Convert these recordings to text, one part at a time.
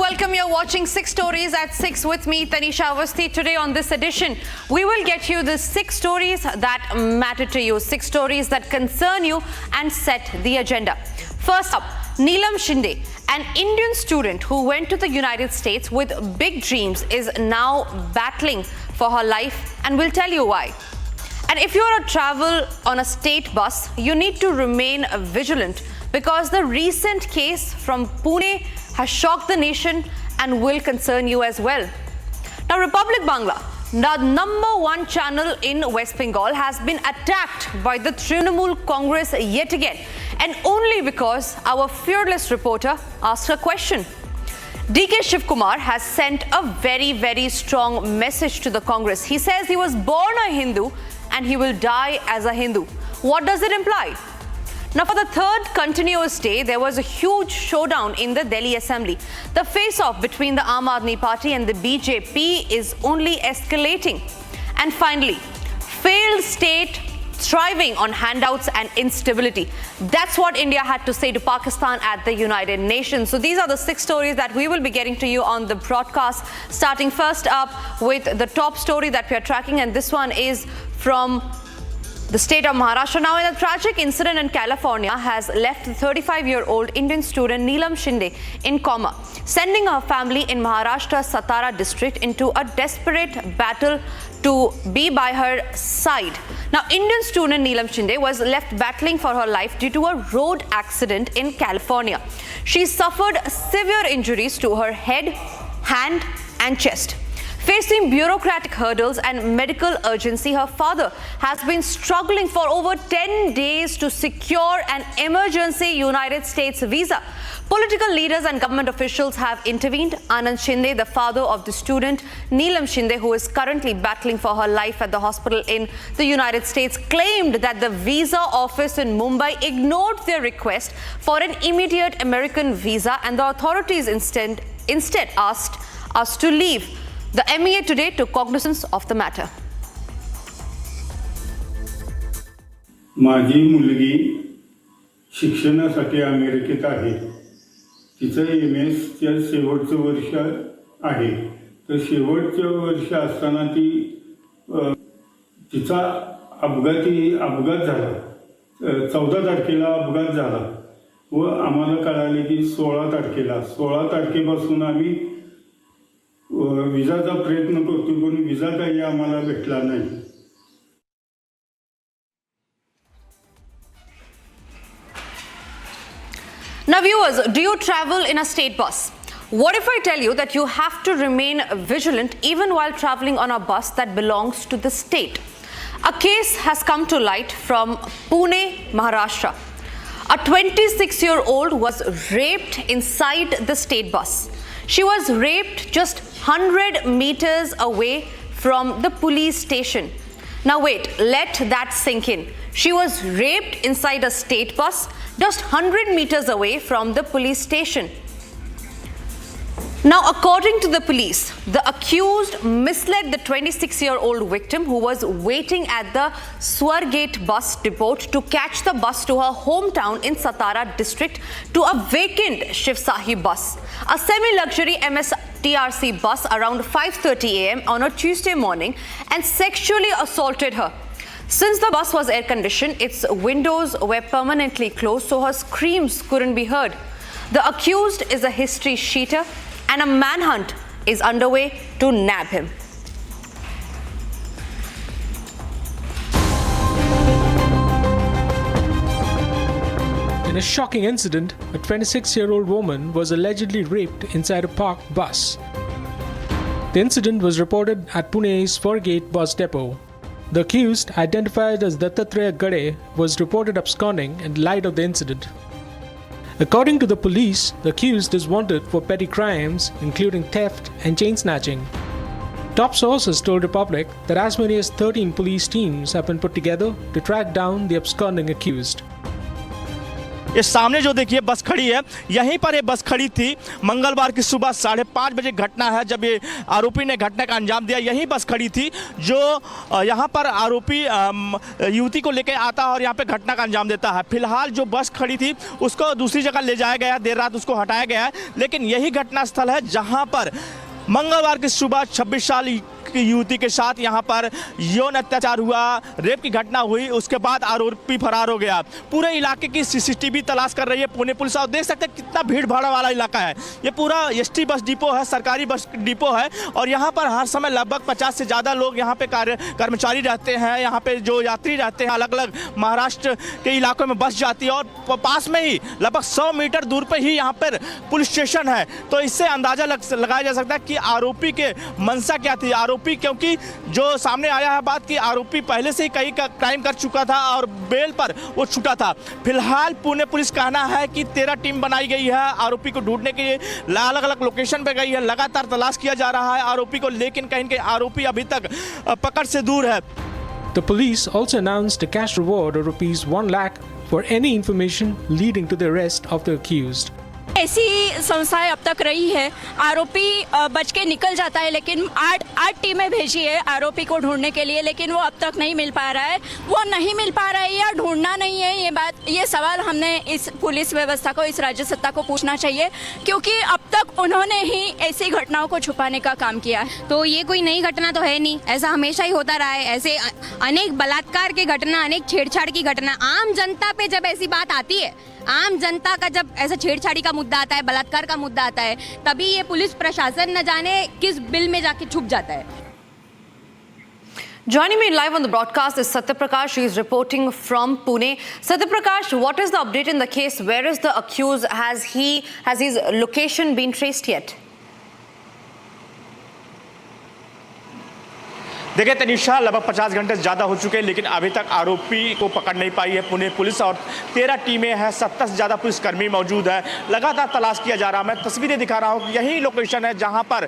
welcome. You're watching 6 Stories at 6 with me, Tanisha Awasthi. Today on this edition, we will get you the 6 stories that matter to you, 6 stories that concern you and set the agenda. First up, Neelam Shinde, an Indian student who went to the United States with big dreams, is now battling for her life, and we'll tell you why. And if you're to travel on a state bus, you need to remain vigilant because the recent case from Pune has shocked the nation and will concern you as well. Now, Republic Bangla, the #1 channel in West Bengal, has been attacked by the Trinamool Congress yet again, and only because our fearless reporter asked a question. DK Shivkumar has sent a very strong message to the Congress. He says he was born a Hindu and he will die as a Hindu. What does it imply? Now, for the third continuous day, there was a huge showdown in the Delhi Assembly. The face-off between the Aam Aadmi Party and the BJP is only escalating. And finally, failed state thriving on handouts and instability. That's what India had to say to Pakistan at the United Nations. So these are the 6 stories that we will be getting to you on the broadcast, starting first up with the top story that we are tracking, and this one is from the state of Maharashtra. Now, a tragic incident in California has left the 35-year-old Indian student Neelam Shinde in coma, sending her family in Maharashtra's Satara district into a desperate battle to be by her side. Now, Indian student Neelam Shinde was left battling for her life due to a road accident in California. She suffered severe injuries to her head, hand, and chest. Facing bureaucratic hurdles and medical urgency, her father has been struggling for over 10 days to secure an emergency United States visa. Political leaders and government officials have intervened. Anand Shinde, the father of the student Neelam Shinde, who is currently battling for her life at the hospital in the United States, claimed that the visa office in Mumbai ignored their request for an immediate American visa, and the authorities instead asked us to leave. The MEA today took cognizance of the matter. माझी मुलगी शिक्षणासाठी अमेरिकेत आहे. तिचं MS च्या शेवटचं वर्ष आहे. तर शेवटचं वर्ष असताना तिचा अपघात झाला. 14 तारखेला अपघात झाला व आम्हाला कळाले की 16 तारखेपासून आम्ही विजाचा प्रयत्न करतो, पण विजा काही आम्हाला भेटला नाही. Now, viewers, do you travel in a state bus? What if I tell you that you have to remain vigilant even while traveling on a bus that belongs to the state? A case has come to light from Pune, Maharashtra. A 26-year-old was raped inside the state bus. She was raped just 100 meters away from the police station. Now wait, let that sink in. She was raped inside a state bus just 100 meters away from the police station. Now, according to the police, the accused misled the 26-year-old victim, who was waiting at the Swargate bus depot, to catch the bus to her hometown in Satara district to a vacant Shiv Sahib bus, a semi-luxury MSTRC bus, around 5:30 a.m. on a Tuesday morning, and sexually assaulted her. Since the bus was air-conditioned, its windows were permanently closed, so her screams couldn't be heard. The accused is a history sheeter, and a manhunt is underway to nab him. In a shocking incident, a 26-year-old woman was allegedly raped inside a parked bus. The incident was reported at Pune's Swargate bus depot. The accused, identified as Dattatreya Gade, was reported absconding in light of the incident. According to the police, the accused is wanted for petty crimes including theft and chain snatching. Top sources told Republic that as many as 13 police teams have been put together to track down the absconding accused. ये सामने जो देखिए बस खड़ी है, यहीं पर ये बस खड़ी थी। मंगलवार की सुबह 5:30 बजे घटना है जब ये आरोपी ने घटना का अंजाम दिया। यही बस खड़ी थी जो यहाँ पर आरोपी युवती को लेकर आता है और यहाँ पे घटना का अंजाम देता है। फिलहाल जो बस खड़ी थी उसको दूसरी जगह ले जाया गया, देर रात उसको हटाया गया है, लेकिन यही घटना स्थल है जहाँ पर मंगलवार की सुबह 26 साल की युवती के साथ यहाँ पर यौन अत्याचार हुआ, रेप की घटना हुई। उसके बाद आरोपी फरार हो गया। पूरे इलाके की सीसीटीवी तलाश कर रही है पुणे पुलिस। और देख सकते हैं कितना भीड़ भाड़ वाला इलाका है। ये पूरा एसटी बस डिपो है, सरकारी बस डिपो है और यहाँ पर हर समय लगभग 50 से ज़्यादा लोग यहाँ पे कर्मचारी रहते हैं। यहाँ पे जो यात्री रहते हैं, अलग अलग महाराष्ट्र के इलाकों में बस जाती है और पास में ही लगभग 100 मीटर दूर पर ही यहाँ पर पुलिस स्टेशन है। तो इससे अंदाजा लगाया जा सकता है कि आरोपी के मंशा क्या थी। आरोपी क्योंकि जो सामने आया है बात कि आरोपी पहले से ही कई क्राइम कर चुका था और बेल पर वो छूटा था। फिलहाल पुणे पुलिस कहना है कि 13 टीम बनाई गई है आरोपी को ढूंढने के लिए, अलग अलग लोकेशन पे गई है, लगातार तलाश किया जा रहा है आरोपी को, लेकिन कहीं कहीं आरोपी अभी तक पकड़ से दूर है। The police also announced a cash reward of rupees 1 lakh for any information leading to the arrest of the accused. ऐसी संस्थाएं अब तक रही है। आरोपी बच के निकल जाता है, लेकिन आठ टीमें भेजी है आरोपी को ढूंढने के लिए, लेकिन वो अब तक नहीं मिल पा रहा है। वो नहीं मिल पा रहा है या ढूंढना नहीं है, ये सवाल हमने इस पुलिस व्यवस्था को, इस राज्य सत्ता को पूछना चाहिए, क्योंकि अब तक उन्होंने ही ऐसी घटनाओं को छुपाने का काम किया है। तो ये कोई नई घटना तो है नहीं, ऐसा हमेशा ही होता रहा है। ऐसे अनेक बलात्कार की घटना, अनेक छेड़छाड़ की घटना, आम जनता पे जब ऐसी बात आती है, आम जनता का जब ऐसा छेड़छाड़ी का मुद्दा आता है, बलात्कार का मुद्दा आता है, तभी ये पुलिस प्रशासन न जाने किस बिल में जाके छुप जाता है। Joining me live on the broadcast is Satya Prakash. He is reporting from Pune. Satya Prakash, what is the update in the case? Where is the accused? Has his location been traced yet? देखिए तनिषा, लगभग 50 घंटे से ज़्यादा हो चुके हैं, लेकिन अभी तक आरोपी को पकड़ नहीं पाई है पुणे पुलिस। और 13 टीमें हैं, 70 से ज़्यादा पुलिसकर्मी मौजूद है, लगातार तलाश किया जा रहा है। मैं तस्वीरें दिखा रहा हूँ, यही लोकेशन है जहाँ पर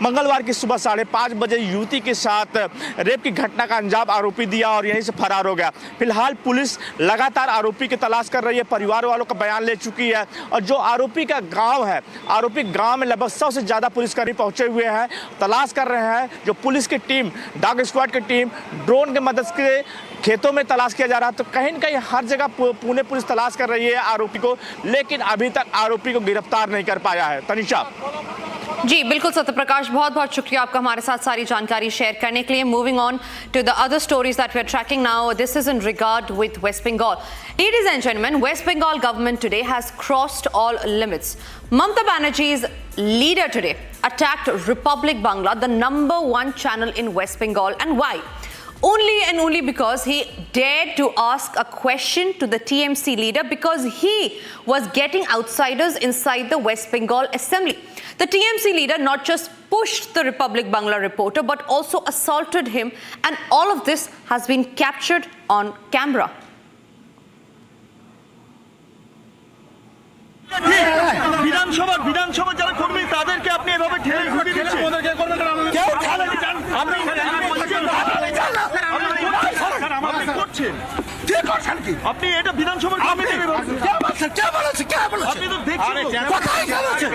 मंगलवार की सुबह 5:30 बजे युवती के साथ रेप की घटना का अंजाम आरोपी दिया और यहीं से फरार हो गया। फिलहाल पुलिस लगातार आरोपी की तलाश कर रही है, परिवार वालों का बयान ले चुकी है। और जो आरोपी का गाँव है, आरोपी गाँव में लगभग 100 से ज़्यादा पुलिसकर्मी पहुँचे हुए हैं, तलाश कर रहे हैं। जो पुलिस की टीम, डॉग स्क्वाड की टीम, ड्रोन की मदद से खेतों में तलाश किया जा रहा है। तो कहीं न कहीं हर जगह पुणे पुलिस तलाश कर रही है आरोपी को, लेकिन अभी तक आरोपी को गिरफ्तार नहीं कर पाया है। तनिषा जी बिल्कुल सत्य प्रकाश, बहुत बहुत शुक्रिया आपका हमारे साथ सारी जानकारी शेयर करने के लिए। Moving on to the other stories that we are tracking now, this is in regard with West Bengal. Ladies and gentlemen, West Bengal government today has crossed all limits. Mamata Banerjee's leader today attacked Republic Bangla, the #1 channel in West Bengal. And why? Only and only because he dared to ask a question to the TMC leader, because he was getting outsiders inside the West Bengal assembly. The TMC leader not just pushed the Republic Bangla reporter but also assaulted him, and all of this has been captured on camera. বিধানসভা যারা কর্মী তাদেরকে আপনি এভাবে ঠেলে ঘুরিয়ে দিচ্ছেন। কেউ ঠেলে দিচ্ছেন, আপনি করছেন, কে করছেন কি? আপনি এটা বিধানসভার কমিটির কে বলছেন? কে বলেছে? কে বলেছে? আপনি তো দেখছেন কোথায় গেছে?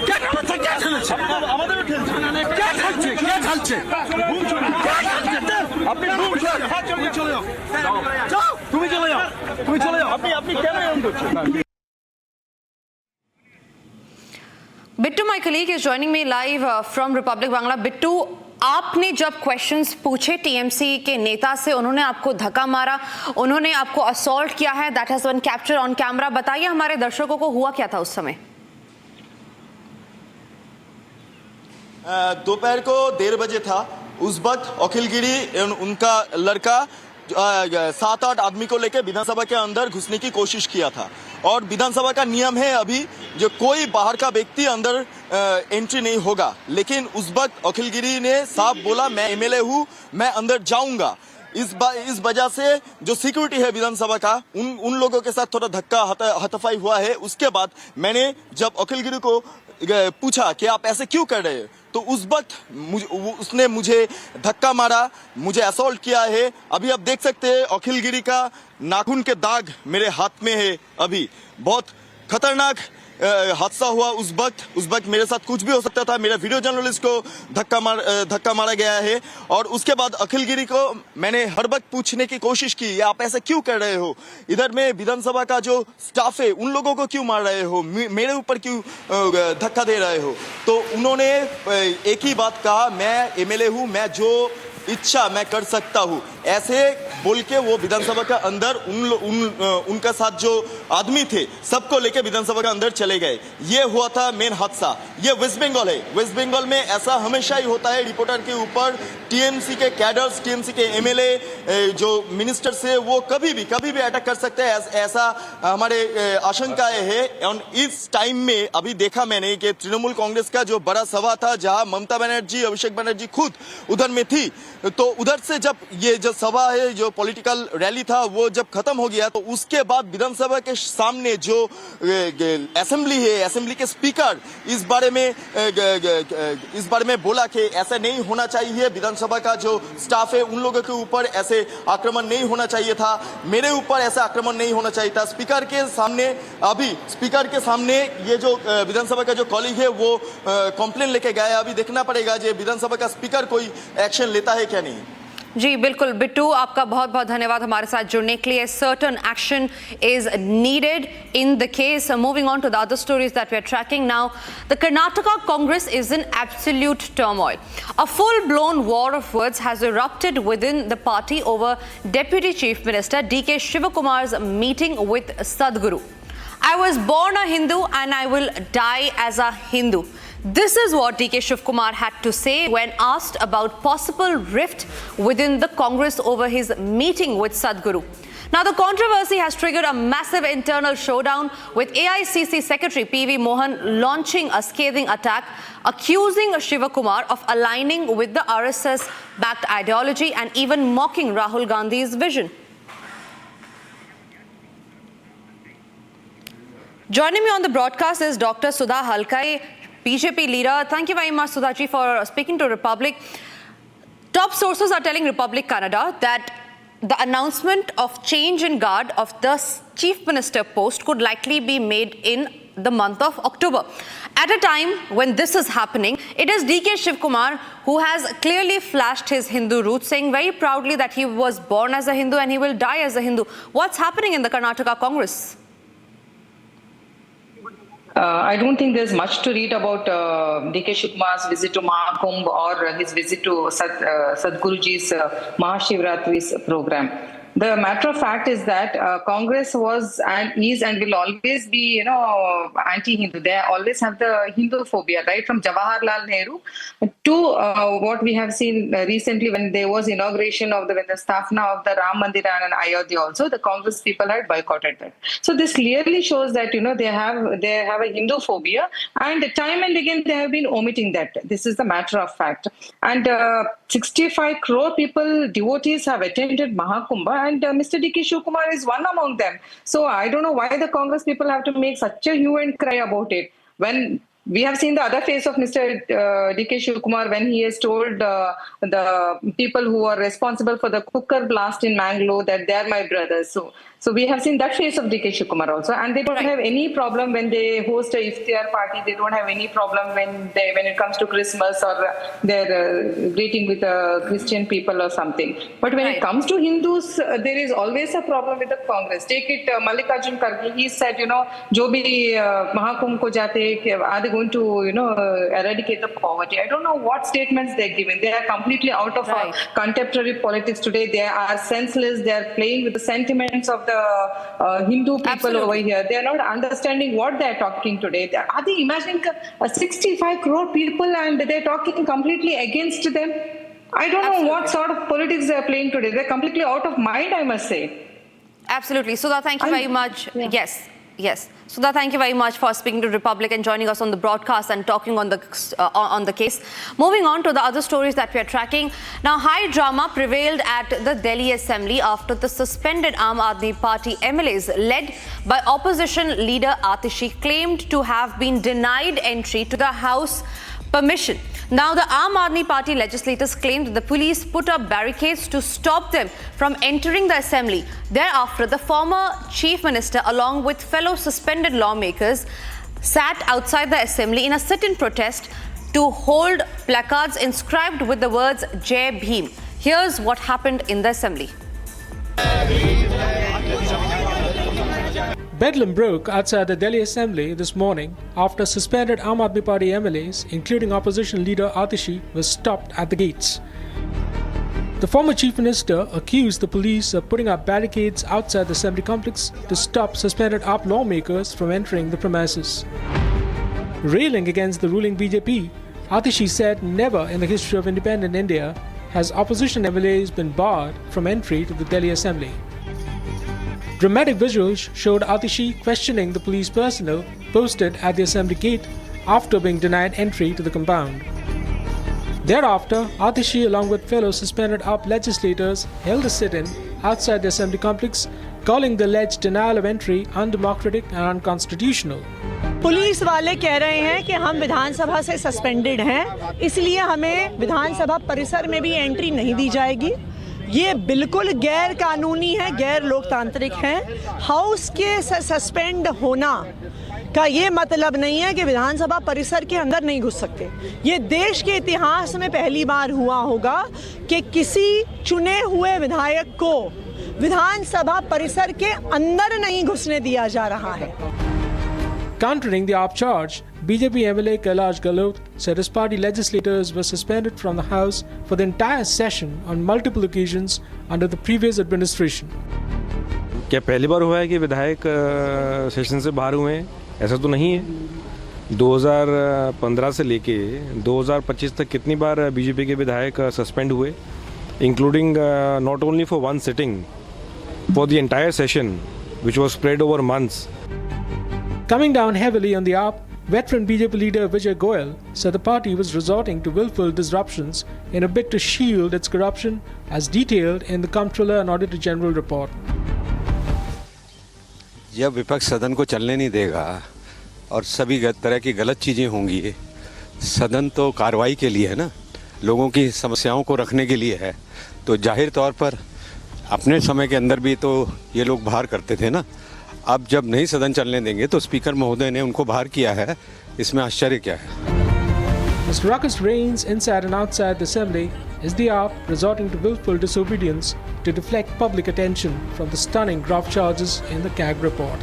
কে বলেছে? কে ঠেলেছে? আমাদেরও ঠেলছে। কে ঠেলছে? কে ঠেলছে? আপনি চলে যাও, যাও, তুমি চলে যাও, তুমি চলে যাও। আপনি কেন এরকম করছেন? Bittu, my colleague, is joining me live from Republic Bangla. Bittu, आपने जब क्वेश्चंस पूछे टीएमसी के नेता से, उन्होंने आपको धक्का मारा, उन्होंने आपको असॉल्ट किया है, that has been captured on camera. बताइए हमारे दर्शकों को हुआ क्या था उस समय. दोपहर को 1:30 बजे था. उस वक्त अखिल गिरी उनका लड़का 7-8 आदमी को लेकर विधानसभा के अंदर घुसने की कोशिश किया था. और विधानसभा का नियम है अभी जो कोई बाहर का व्यक्ति अंदर एंट्री नहीं होगा. लेकिन उस वक्त अखिल गिरी ने साफ बोला, मैं एमएलए हूँ, मैं अंदर जाऊंगा. इस वजह से जो सिक्योरिटी है विधानसभा का, उन लोगों के साथ थोड़ा धक्का हाथापाई हुआ है. उसके बाद मैंने जब अखिल गिरी को पूछा कि आप ऐसे क्यों कर रहे हैं, तो उस वक्त उसने मुझे धक्का मारा, मुझे असॉल्ट किया है। अभी आप देख सकते हैं अखिल गिरी का नाखून के दाग मेरे हाथ में है। अभी बहुत खतरनाक हादसा हुआ उस वक्त मेरे साथ कुछ भी हो सकता था। मेरे वीडियो जर्नलिस्ट को धक्का मारा गया है और उसके बाद अखिल गिरी को मैंने हर वक्त पूछने की कोशिश की, आप ऐसा क्यों कर रहे हो, इधर में विधानसभा का जो स्टाफ है उन लोगों को क्यों मार रहे हो, मेरे ऊपर क्यों धक्का दे रहे हो। तो उन्होंने एक ही बात कहा, मैं एमएलए हूं, मैं जो इच्छा मैं कर सकता हूं, ऐसे बोल के वो विधानसभा का अंदर उनका साथ जो आदमी थे सबको लेके विधानसभा के अंदर चले गए। ये हुआ था मेन हादसा। ये वेस्ट बंगाल है, वेस्ट बंगाल में ऐसा हमेशा ही होता है, रिपोर्टर के ऊपर टीएमसी के कैडर्स, टीएमसी के एमएलए जो मिनिस्टर्स है वो कभी भी अटैक कर सकते हैं, ऐसा हमारे आशंकाएं है। और इस टाइम में अभी देखा मैंने कि तृणमूल कांग्रेस का जो बड़ा सभा था जहां ममता बनर्जी, अभिषेक बनर्जी खुद उधर में थी, तो उधर से जब ये जो सभा है, जो पॉलिटिकल रैली था, वो जब खत्म हो गया तो उसके बाद विधानसभा के सामने जो असेंबली है, असेंबली के स्पीकर इस बारे में बोला कि ऐसा नहीं होना चाहिए, विधानसभा का जो स्टाफ है उन लोगों के ऊपर ऐसे आक्रमण नहीं होना चाहिए था, मेरे ऊपर ऐसा आक्रमण नहीं होना चाहिए था। स्पीकर के सामने ये जो विधानसभा का जो कॉलीग है वो कंप्लेन लेके गया। अभी देखना पड़ेगा जो विधानसभा का स्पीकर कोई एक्शन लेता है क्या नहीं। जी बिल्कुल बिट्टू, आपका बहुत बहुत धन्यवाद हमारे साथ जुड़ने के लिए। Certain action is needed in the case. Moving on to the other stories that we are tracking now, the Karnataka Congress is in absolute turmoil. A full-blown war of words has erupted within the party over Deputy Chief Minister D.K. Shivakumar's meeting with Sadhguru. I was born a Hindu and I will die as a Hindu. This is what D.K. Shivkumar had to say when asked about possible rift within the Congress over his meeting with Sadhguru. Now, the controversy has triggered a massive internal showdown with AICC Secretary P.V. Mohan launching a scathing attack, accusing Shivakumar of aligning with the RSS-backed ideology and even mocking Rahul Gandhi's vision. Joining me on the broadcast is Dr. Sudha Halkai, BJP leader. Thank you very much, Sudhaji, for speaking to Republic. Top sources are telling Republic Canada that the announcement of change in guard of the Chief Minister post could likely be made in the month of October. At a time when this is happening, it is D.K. Shivkumar who has clearly flashed his Hindu roots, saying very proudly that he was born as a Hindu and he will die as a Hindu. What's happening in the Karnataka Congress? I don't think there's much to read about D.K. Shivkumar's visit to Mahakumbh or his visit to Sadhguruji's Mahashivratri's program. The matter of fact is that Congress was and is and will always be, anti-Hindu. They always have the Hindu phobia, right? From Jawaharlal Nehru to what we have seen recently when there was inauguration of when the Sthapana of the Ram Mandir and Ayodhya also, the Congress people had boycotted that. So this clearly shows that, they have a Hindu phobia, and time and again they have been omitting that. This is the matter of fact. And 65 crore people, devotees, have attended Mahakumbh, and Mr. D.K. Shivkumar is one among them. So I don't know why the Congress people have to make such a hue and cry about it. When we have seen the other face of Mr. D.K. Shivkumar when he has told the people who are responsible for the cooker blast in Mangalore that they are my brothers. So we have seen that face of D.K. Shivkumar also, and they don't have any problem when they host a iftar party. They don't have any problem when it comes to Christmas or their greeting with Christian people or something. But when it comes to Hindus, there is always a problem with the Congress. Take it Mallikarjun Kharge. He said, जो भी महाकुंभ को जाते, are they going to eradicate the poverty? I don't know what statements they're giving. They are completely out of contemporary politics today. They are senseless. They are playing with the sentiments of the Hindu people over here. They are not understanding what they are talking today. Are they imagining 65 crore people and they are talking completely against them? I don't know what sort of politics they are playing today. They are completely out of mind, I must say. Absolutely. Sudha, thank you very much. Yeah. Yes. Sudha, thank you very much for speaking to Republic and joining us on the broadcast and talking on the case. Moving on to the other stories that we are tracking. Now, high drama prevailed at the Delhi Assembly after the suspended Aam Aadmi Party MLAs led by opposition leader Atishi claimed to have been denied entry to the House permission. Now, the Aam Aadmi Party legislators claimed that the police put up barricades to stop them from entering the assembly. Thereafter, the former chief minister, along with fellow suspended lawmakers, sat outside the assembly in a sit-in protest to hold placards inscribed with the words Jai Bhim. Here's what happened in the assembly. Bedlam broke outside the Delhi Assembly this morning after suspended Aam Aadmi Party MLAs, including opposition leader Atishi, were stopped at the gates. The former chief minister accused the police of putting up barricades outside the assembly complex to stop suspended AAP lawmakers from entering the premises. Railing against the ruling BJP, Atishi said never in the history of independent India has opposition MLAs been barred from entry to the Delhi Assembly. Dramatic visuals showed Atishi questioning the police personnel posted at the assembly gate after being denied entry to the compound. Thereafter, Atishi, along with fellow suspended AAP legislators, held a sit-in outside the assembly complex, calling the alleged denial of entry undemocratic and unconstitutional. Police वाले कह रहे हैं कि हम विधानसभा से suspended हैं, इसलिए हमें विधानसभा परिसर में भी एंट्री नहीं दी जाएगी। ये बिल्कुल गैर कानूनी है, गैर लोकतांत्रिक है। हाउस के सस्पेंड होना का ये मतलब नहीं है कि विधानसभा परिसर के अंदर नहीं घुस सकते। ये देश के इतिहास में पहली बार हुआ होगा कि किसी चुने हुए विधायक को विधानसभा परिसर के अंदर नहीं घुसने दिया जा रहा है। Countering the AAP charge, BJP MLA Kailash Galot said his party legislators were suspended from the House for the entire session on multiple occasions under the previous administration. क्या पहली बार हुआ है कि विधायक सेशन से बाहर हुए हैं? ऐसा तो नहीं है। 2015 से लेके 2025 तक कितनी बार बीजेपी के विधायक सस्पेंड हुए, including not only for one sitting, for the entire session which was spread over months. Coming down heavily on the AAP, veteran BJP leader Vijay Goyal said the party was resorting to willful disruptions in a bid to shield its corruption, as detailed in the Comptroller and Auditor General report. जब विपक्ष सदन को चलने नहीं देगा और सभी तरह की गलत चीज़ें होंगी, सदन तो कार्रवाई के लिए है ना, लोगों की समस्याओं को रखने के लिए है, तो जाहिर तौर पर अपने समय के अंदर भी तो ये लोग बाहर करते थे ना। अब जब नहीं सदन चलने देंगे तो स्पीकर महोदय ने उनको बाहर किया है, इसमें आश्चर्य क्या है? As ruckus reigns inside and outside the assembly, is the AAP resorting to willful disobedience to deflect public attention from the stunning graft charges in the CAG report.